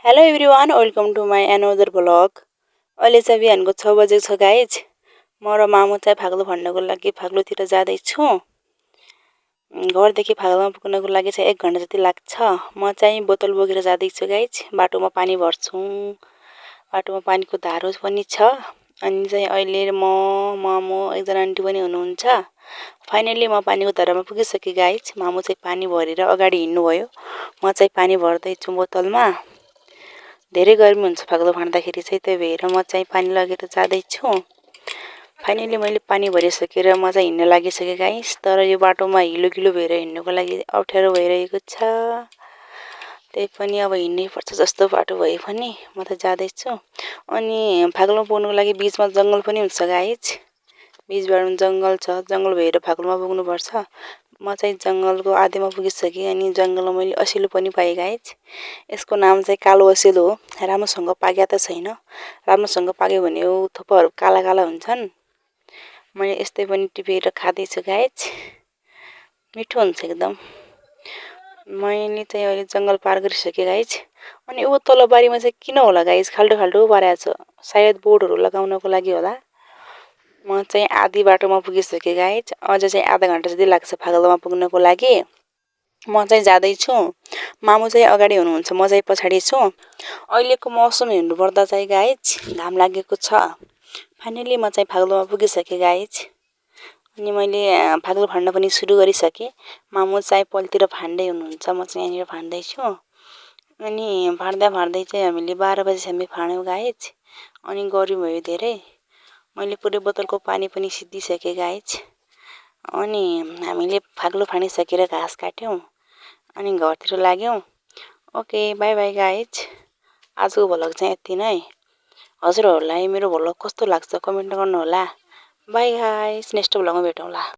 Hello everyone, welcome to my another vlog. अहिले चाहिँ बिहानको 6 बजेको छ गाइज। म र मामु चाहिँ फाग्लो फर्नको लागि फाग्लोतिर जाँदैछु। घरदेखि फाग्लोमा पुग्नको लागि चाहिँ 1 घन्टा जति लाग्छ। म चाहिँ बोतल बोकेर जाँदैछु गाइज। बाटोमा पानी भर्छु। बाटोमा पानीको धारो पनि छ। अनि चाहिँ अहिले म, मामु, एकजना आन्टी पनि हुनुहुन्छ। फाइनली म पानीको धारामा पुगिसकेँ गाइज। मामु चाहिँ पानी भरेर अगाडि हिँड्नुभयो। म चाहिँ पानी भर्दैछु बोतलमा। धेरै गर्मी हुन्छ फाग्लो फाँड्दाखेरि चाहिँ, त्यही भएर म चाहिँ पानी लगेर जाँदैछु। फाइनली मैले पानी भरिसकेर म चाहिँ हिँड्न लागिसकेँ गाइस। तर यो बाटोमा हिलो भएर हिँड्नको लागि अप्ठ्यारो भइरहेको छ। त्यही पनि अब हिँड्नै पर्छ जस्तो बाटो भए पनि म त जाँदैछु। अनि फाग्लोमा पुग्नुको लागि बिचमा जङ्गल पनि हुन्छ गाइस। बिचबाट जङ्गल छ, जङ्गल भएर फाग्लोमा पुग्नुपर्छ। म चाहिँ जङ्गलको आधीमा पुगिसकेँ। अनि जङ्गलमा मैले असिलो पनि पाएँ गाइस। यसको नाम चाहिँ कालो असिलो हो। राम्रोसँग पाक्या त छैन। राम्रोसँग पाक्यो भने यो थोपाहरू काला काला हुन्छन्। मैले यस्तै पनि टिपेर खाँदैछु गाइस। मिठो हुन्छ एकदम। मैले चाहिँ अहिले जङ्गल पार गरिसकेँ गाइस। अनि ऊ तल बारीमा चाहिँ किन होला गाइस खाल्टो खाल्टो पारेको छ। सायद बोर्डहरू लगाउनको लागि होला। म चाहिँ आधी बाटोमा पुगिसकेँ गाइस। अझ चाहिँ आधा घन्टा जति लाग्छ फाग्लोमा पुग्नको लागि। म चाहिँ जाँदैछु। मामु चाहिँ अगाडि हुनुहुन्छ, म चाहिँ पछाडि छु। अहिलेको मौसम हेर्नुपर्दा चाहिँ गाइस घाम लागेको छ। फाइनली म चाहिँ फाग्लोमा पुगिसकेँ गाइस। अनि मैले फाग्लो फाँड्न पनि सुरु गरिसकेँ। मामु चाहिँ पल्तिर फाँड्दै हुनुहुन्छ, म चाहिँ यहाँनिर फाँड्दैछु। अनि फाँड्दै चाहिँ हामीले 12 बजीसम्म फाँड्यौँ गाइस। अनि गर्मी भयो धेरै। मैले पुरै बोतलको पानी पनि सिद्धिसकेँ गाइस। अनि हामीले फाग्लो फाँडिसकेर घाँस काट्यौँ। अनि घरतिर लाग्यौँ। Okay, by by guys. आजको भ्लग चाहिँ यति नै। हजुरहरूलाई मेरो भ्लग कस्तो लाग्छ कमेन्ट गर्नुहोला। बाई गाइज, नेक्स्ट भ्लगमा भेटौँला।